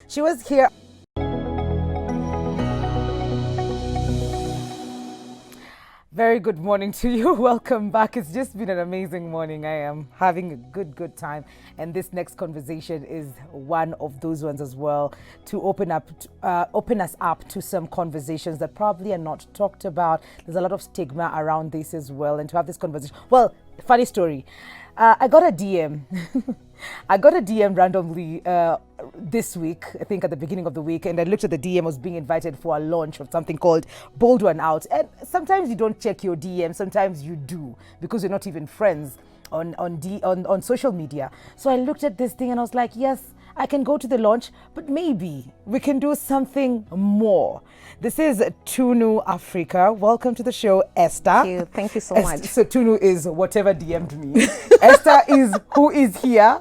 She was here. Very good morning to you. Welcome back. It's just been an amazing morning. I am having a good time. And this next conversation is one of those ones as well to open us up to some conversations that probably are not talked about. There's a lot of stigma around this as well. And to have this conversation, well, funny story. I got a DM. I got a DM randomly this week, I think at the beginning of the week, and I looked at the DM. I was being invited for a launch of something called Bold One Out. And sometimes you don't check your DM, sometimes you do, because you're not even friends on social media. So I looked at this thing and I was like, yes, I can go to the launch, but maybe we can do something more. This is Tunu Africa. Welcome to the show, Esther. Thank you so much. So Tunu is whatever DM'd me. Esther is who is here.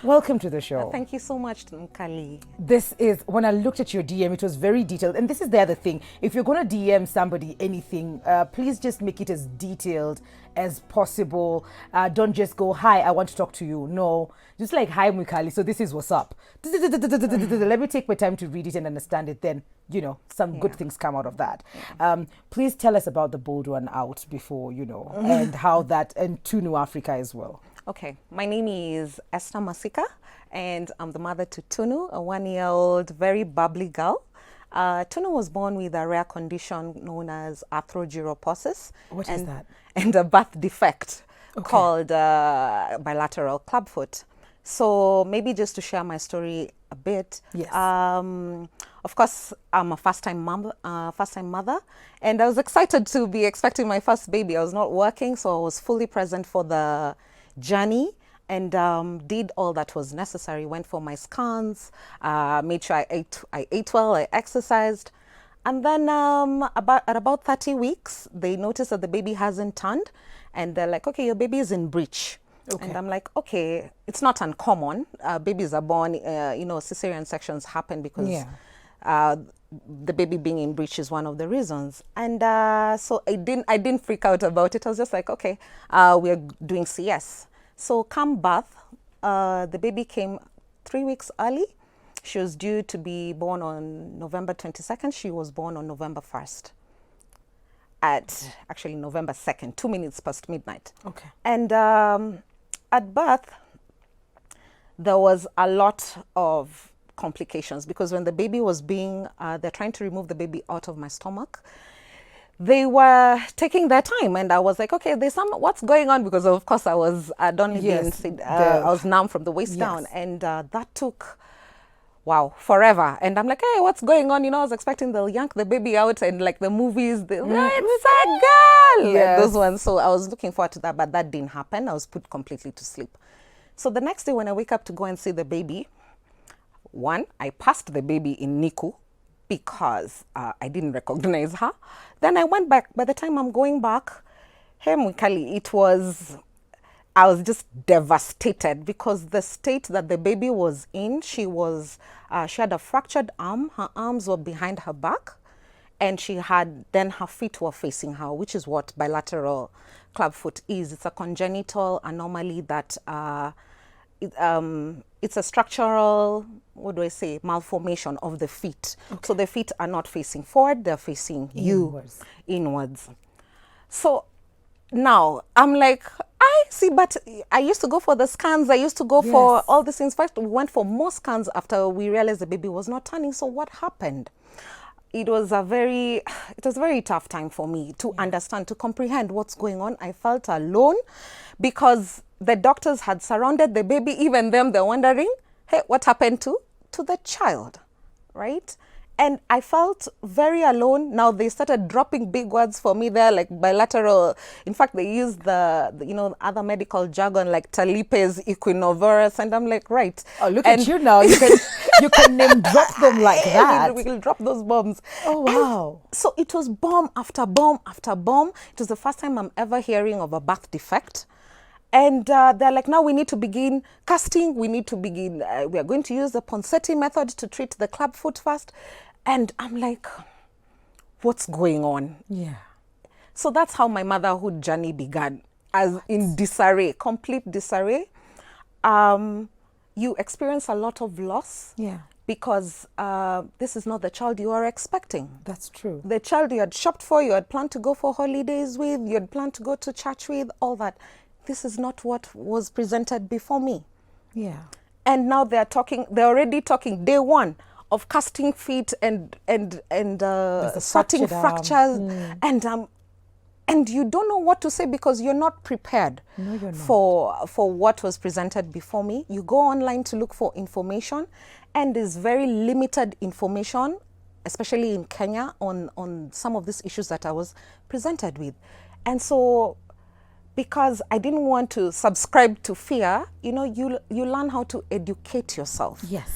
Welcome to the show. Thank you so much, Nkali. This is, when I looked at your DM, it was very detailed. And this is the other thing. If you're going to DM somebody anything, please just make it as detailed as possible. Don't just go, hi, I want to talk to you. No, just like, hi, Mukali, so this is what's up. Let me take my time to read it and understand it. Then, some good things come out of that. Please tell us about the Bold One Out before, and how that, and Tunu Africa as well. Okay, my name is Esther Masika, and I'm the mother to Tunu, a 1-year-old, very bubbly girl. Tunu was born with a rare condition known as arthrogyroposis. What is that? And a birth defect called bilateral clubfoot. So maybe just to share my story a bit. Yes. Of course, I'm a first-time mother, and I was excited to be expecting my first baby. I was not working, so I was fully present for the journey and did all that was necessary. Went for my scans, made sure I ate well, I exercised. And then at about 30 weeks, they noticed that the baby hasn't turned, and they're like, okay, your baby is in breech. Okay. And I'm like, okay, it's not uncommon. Babies are born, cesarean sections happen because the baby being in breech is one of the reasons. And so I didn't freak out about it. I was just like, okay, we're doing CS. So come birth, the baby came 3 weeks early. She was due to be born on November 22nd. She was born on November 1st. Actually November 2nd, 2 minutes past midnight. Okay. And at birth, there was a lot of complications because when the baby was they're trying to remove the baby out of my stomach, they were taking their time, and I was like, okay, what's going on? Because of course I was, I was numb from the waist down, and that took, forever. And I'm like, hey, what's going on? I was expecting they'll yank the baby out and like the movies, it's a girl, like those ones. So I was looking forward to that, but that didn't happen. I was put completely to sleep. So the next day when I wake up to go and see the baby, I passed the baby in NICU because I didn't recognize her. Then I went back. By the time I'm going back, hey, Mukali, I was just devastated because the state that the baby was in, she had a fractured arm. Her arms were behind her back, and then her feet were facing her, which is what bilateral clubfoot is. It's a congenital anomaly that it's a structural, malformation of the feet. Okay. So the feet are not facing forward, they're facing inwards. So now I'm like, I see, but I used to go for the scans. I used to go for all these things. First, we went for more scans after we realized the baby was not turning. So what happened? It was a very tough time for me to understand, to comprehend what's going on. I felt alone because the doctors had surrounded the baby. Even them, they're wondering, hey, what happened to the child, right? And I felt very alone. Now they started dropping big words for me there, like bilateral. In fact, they used the other medical jargon like talipes equinovarus, and I'm like, right. Oh, look at you now. You can name drop them like that. We will drop those bombs. Oh, wow. And so it was bomb after bomb after bomb. It was the first time I'm ever hearing of a birth defect. And they're like, now we need to begin casting. We need to begin, we are going to use the Ponseti method to treat the clubfoot first. And I'm like, what's going on? Yeah. So that's how my motherhood journey began, as in disarray, complete disarray. you experience a lot of loss. Yeah. Because this is not the child you are expecting. That's true. The child you had shopped for, you had planned to go for holidays with, you had planned to go to church with, all that. This is not what was presented before me. Yeah. And now they're already talking day one of casting feet and sorting fractures and you don't know what to say because you're not prepared for what was presented before me. You go online to look for information, and there's very limited information, especially in Kenya, on some of these issues that I was presented with. And so, because I didn't want to subscribe to fear, you learn how to educate yourself. Yes.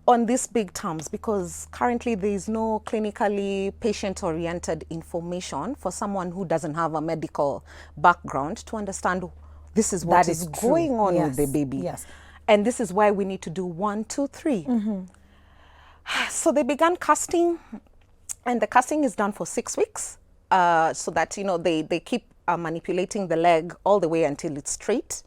On these big terms, because currently there is no clinically patient-oriented information for someone who doesn't have a medical background to understand this is what is going on with the baby. Yes. And this is why we need to do 1, 2, 3. So they began casting, and the casting is done for 6 weeks, so that they keep manipulating the leg all the way until it's straight.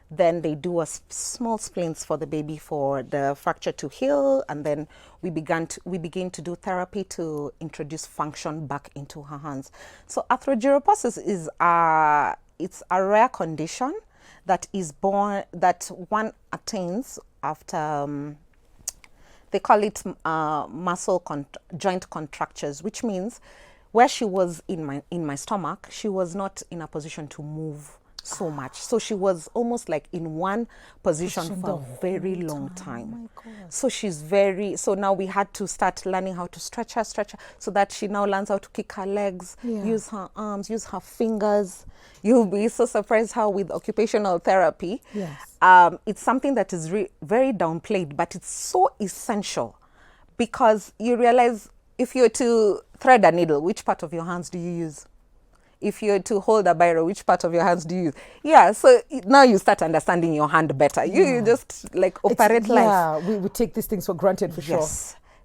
Then they do a small splints for the baby for the fracture to heal, and then we begin to do therapy to introduce function back into her hands. So arthrogryposis is it's a rare condition that one attains after they call it muscle joint contractures, which means where she was in my stomach, she was not in a position to move so much. So she was almost like in one position for a very long time. Oh my God. So now we had to start learning how to stretch her so that she now learns how to kick her legs, use her arms, use her fingers. You'll be so surprised how with occupational therapy, it's something that is very downplayed, but it's so essential, because you realize if you're to thread a needle, which part of your hands do you use? If you're to hold a biro, which part of your hands do you use? Yeah, so now you start understanding your hand better. You just like operate life. Yeah, we take these things for granted for sure.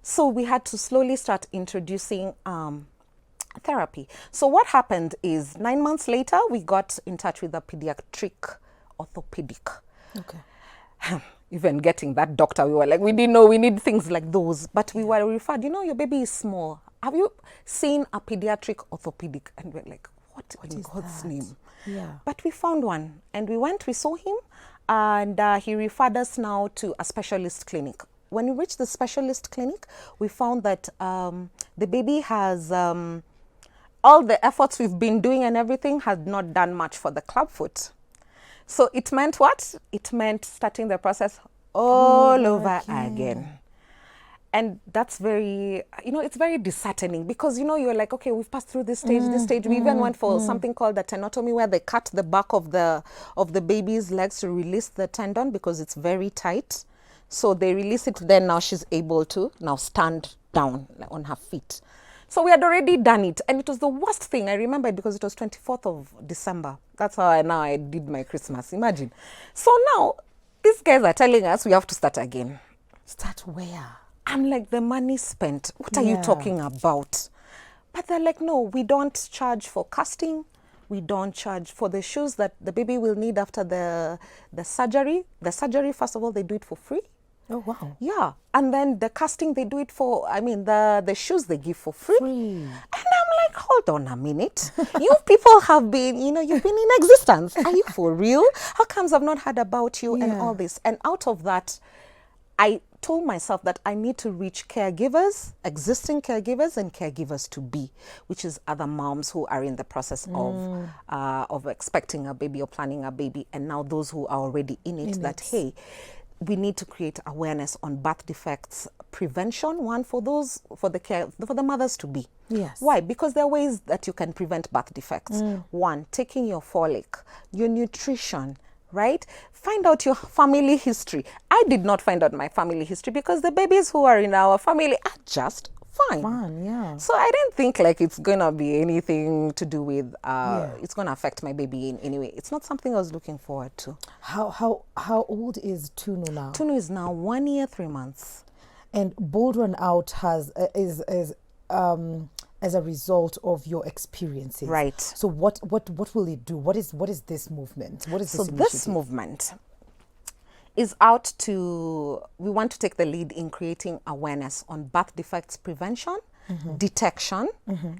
So we had to slowly start introducing therapy. So what happened is 9 months later, we got in touch with a pediatric orthopedic. Okay. Even getting that doctor, we were like, we didn't know we need things like those. But we were referred, your baby is small. Have you seen a pediatric orthopedic? And we're like, what in God's name? Yeah. But we found one, and we saw him, and he referred us now to a specialist clinic. When we reached the specialist clinic, we found that the baby has all the efforts we've been doing and everything had not done much for the clubfoot. So it meant what? It meant starting the process all over again. And that's very, it's very disheartening, because, you're like, okay, we've passed through this stage. We even went for something called a tenotomy, where they cut the back of the baby's legs to release the tendon because it's very tight. So they release it, then now she's able to now stand down on her feet. So we had already done it, and it was the worst thing. I remember it because it was 24th of December. That's how I did my Christmas, imagine. So now these guys are telling us we have to start again. Start where? I'm like, the money spent, what are you talking about? But they're like, no, we don't charge for casting. We don't charge for the shoes that the baby will need after the surgery. The surgery, first of all, they do it for free. Oh, wow. Yeah. And then the casting, they do it for, the shoes they give for free. And I'm like, hold on a minute. You people have been, you've been in existence. Are you for real? How comes I've not heard about you and all this? And out of that, I told myself that I need to reach caregivers, existing caregivers, and caregivers to be, which is other moms who are in the process of expecting a baby or planning a baby, and now those who are already in it. Hey, we need to create awareness on birth defects prevention. One, for the mothers to be. Yes. Why? Because there are ways that you can prevent birth defects. One, taking your folic, your nutrition, right? Find out your family history. I did not find out my family history because the babies who are in our family are just fine. Yeah. So I didn't think like it's gonna be anything to do with it's gonna affect my baby in any way. It's not something I was looking forward to. How old is Tunu now? Tunu is now 1 year, 3 months. And Bold Run Out is as a result of your experiences. Right. So what will it do? What is this movement? What is this initiative? This movement is out to, we want to take the lead in creating awareness on birth defects prevention, detection,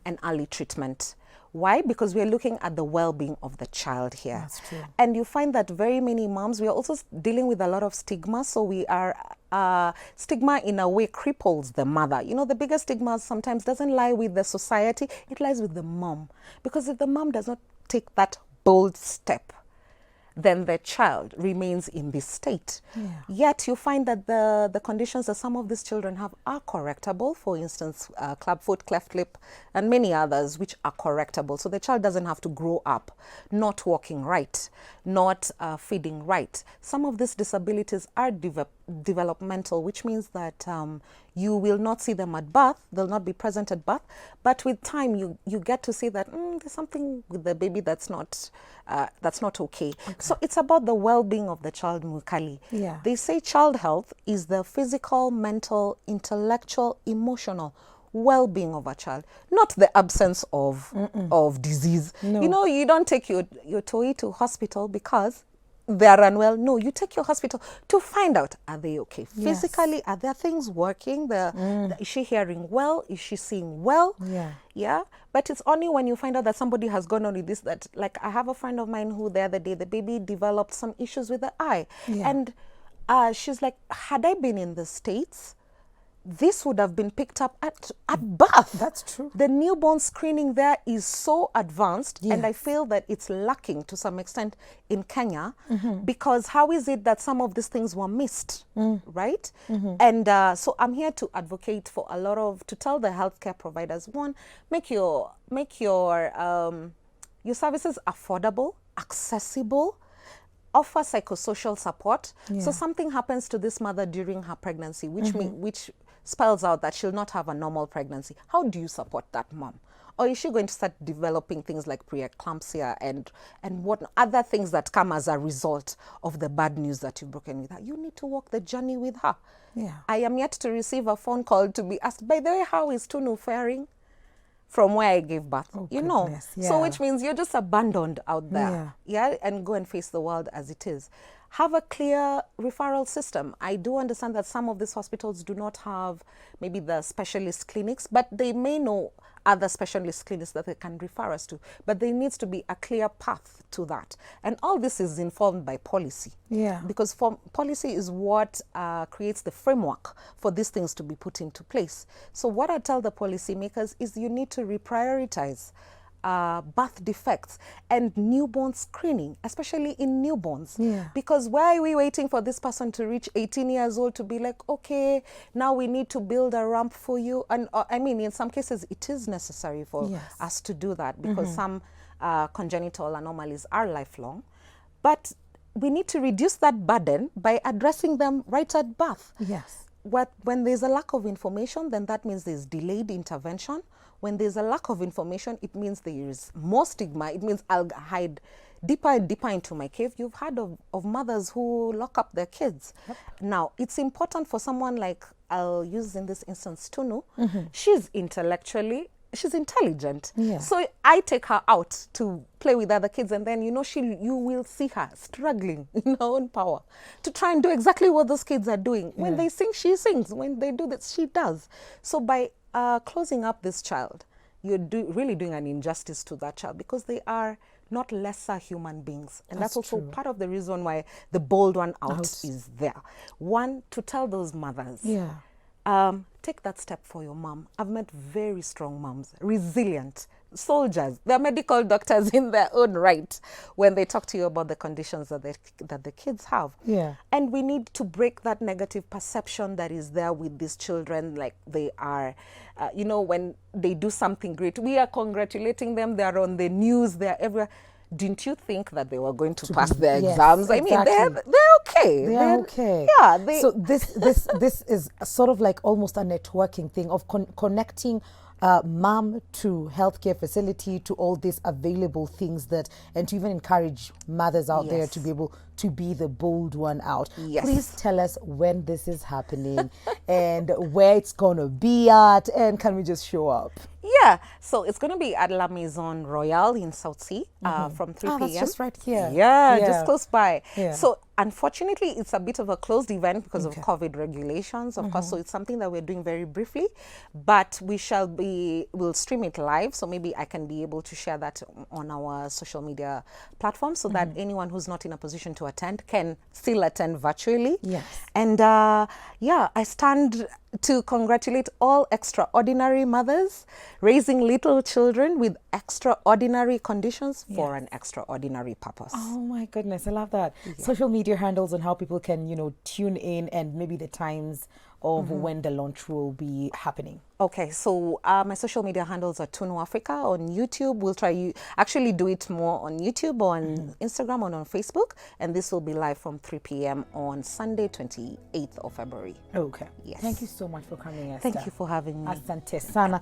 and early treatment. Why? Because we are looking at the well-being of the child here. That's true. And you find that very many moms, we are also dealing with a lot of stigma. So we are, stigma in a way cripples the mother. You know, the biggest stigma sometimes doesn't lie with the society, it lies with the mom. Because if the mom does not take that bold step, then the child remains in this state. Yet you find that the conditions that some of these children have are correctable. For instance, clubfoot, cleft lip, and many others which are correctable. So the child doesn't have to grow up not walking right, not feeding right. Some of these disabilities are developmental, which means that you will not see them at birth, they'll not be present at birth, but with time you get to see that there's something with the baby that's not okay. So it's about the well-being of the child, Mukali. Yeah. They say child health is the physical, mental, intellectual, emotional well-being of a child, not the absence of disease. No. You know, you don't take your toy to hospital because they are unwell. No, you take your hospital to find out, are they okay? Yes. Physically, are there things working? Is she hearing well? Is she seeing well? Yeah. But it's only when you find out that somebody has gone on with this that, like, I have a friend of mine who the other day, the baby developed some issues with the eye. Yeah. And she's like, had I been in the States, this would have been picked up at birth. That's true. The newborn screening there is so advanced, and I Yes. feel that it's lacking to some extent in Kenya, because how is it that some of these things were missed, right? And so I'm here to advocate for to tell the healthcare providers, one, make your services affordable, accessible, offer psychosocial support. So something happens to this mother during her pregnancy, which spells out that she'll not have a normal pregnancy. How do you support that mom? Or is she going to start developing things like preeclampsia and what other things that come as a result of the bad news that you've broken with her? You need to walk the journey with her. Yeah. I am yet to receive a phone call to be asked, by the way, how is Tunu faring from where I gave birth? Oh, you know, goodness, so yeah. which means you're just abandoned out there. Yeah, and go and face the world as it is. Have a clear referral system. I do understand that some of these hospitals do not have maybe the specialist clinics, but they may know other specialist clinics that they can refer us to. But there needs to be a clear path to that. And all this is informed by policy. Yeah. Because policy is what creates the framework for these things to be put into place. So what I tell the policymakers is you need to reprioritize birth defects and newborn screening, especially in newborns. Yeah. Because why are we waiting for this person to reach 18 years old to be like, okay, now we need to build a ramp for you? And I mean, in some cases, it is necessary for us to do that because some congenital anomalies are lifelong. But we need to reduce that burden by addressing them right at birth. Yes. When there's a lack of information, then that means there's delayed intervention. When there's a lack of information, it means there is more stigma. It means I'll hide deeper and deeper into my cave. You've heard of mothers who lock up their kids. Now, it's important for someone like, I'll use in this instance, Tunu. She's intelligent. Yeah. So I take her out to play with other kids, and then, you know, you will see her struggling in her own power to try and do exactly what those kids are doing. When they sing, she sings. When they do this, she does. So by closing up this child, you're really doing an injustice to that child because they are not lesser human beings. And that's also part of the reason why the bold one out is there. One, to tell those mothers, take that step for your mom. I've met very strong moms, resilient soldiers. They're medical doctors in their own right when they talk to you about the conditions that the kids have. Yeah. And we need to break that negative perception that is there with these children, like they are, you know, when they do something great, we are congratulating them, they're on the news, they're everywhere. Didn't you think that they were going to pass their exams? I mean, they're okay. They're okay. Yeah. So this is sort of like almost a networking thing of connecting mom to healthcare facility, to all these available things and to even encourage mothers out there to be able to be the bold one out. Yes. Please tell us when this is happening and where it's going to be at, and can we just show up? Yeah, so it's going to be at La Maison Royale in South Sea from 3 p.m. That's just right here. Yeah, just close by. Yeah. So unfortunately, it's a bit of a closed event because of COVID regulations, of course. So it's something that we're doing very briefly, but we'll stream it live. So maybe I can be able to share that on our social media platforms so that anyone who's not in a position to attend can still attend virtually. Yes. And yeah, I stand to congratulate all extraordinary mothers raising little children with extraordinary conditions for an extraordinary purpose. Oh my goodness, I love that. Social media handles and how people can, tune in, and maybe the times of when the launch will be happening. Okay, so my social media handles are Tunu Africa on YouTube. We'll actually do it more on YouTube, on Instagram, and on Facebook. And this will be live from 3 p.m. on Sunday, 28th of February. Okay. Yes. Thank you so much for coming, Esther. Thank you for having me. Asante sana.